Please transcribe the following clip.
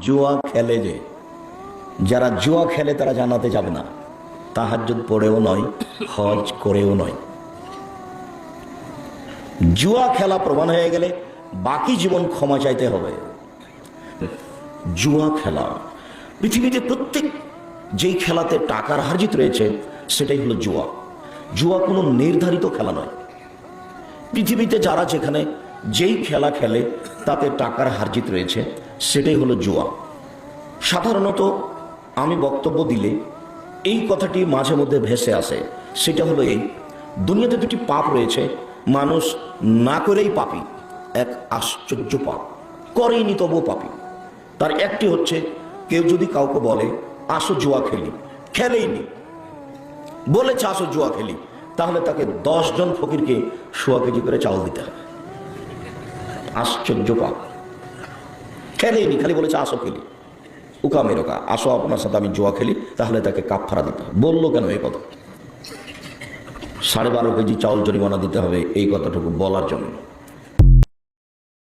জুয়া খেলে যে, যারা জুয়া খেলে তারা জান্নাতে যাবে না, তাহাজ্জুদ পড়েও নয়, হজ করেও নয়। জুয়া খেলা প্রমাণ হয়ে গেলে বাকি জীবন ক্ষমা চাইতে হবে। জুয়া খেলা, পৃথিবীতে প্রত্যেক যেই খেলাতে টাকার হারজিত রয়েছে সেটাই হলো জুয়া। জুয়া কোনো নির্ধারিত খেলা নয়। পৃথিবীতে যারা যেখানে যেই খেলা খেলে তাতে টাকার হারজিত রয়েছে সেটাই হলো জুয়া। সাধারণত আমি বক্তব্য দিলে এই কথাটি মাঝে মধ্যে ভেসে আসে, সেটা হলো এই, দুনিয়াতে দুটি পাপ রয়েছে, মানুষ না করেই পাপী, এক আশ্চর্য পাপ, করেইনি তবুও পাপী। তার একটি হচ্ছে, কেউ যদি কাউকে বলে আসো জুয়া খেলি, খেলেইনি, বলেছে আসো জুয়া খেলি, তাহলে তাকে 10 জন ফকিরকে 1.25 কেজি করে চাউল দিতে হবে। আশ্চর্য পাপ, খেলেইনি, খালি বলেছে আসো খেলি, উকা মেরোকা, আসো আপনার সাথে আমি জুয়া খেলি, তাহলে তাকে কাফারা দিতে হবে। বললো কেন এই কথা? 12.5 কেজি চাউল জরিমানা দিতে হবে এই কথাটুকু বলার জন্য।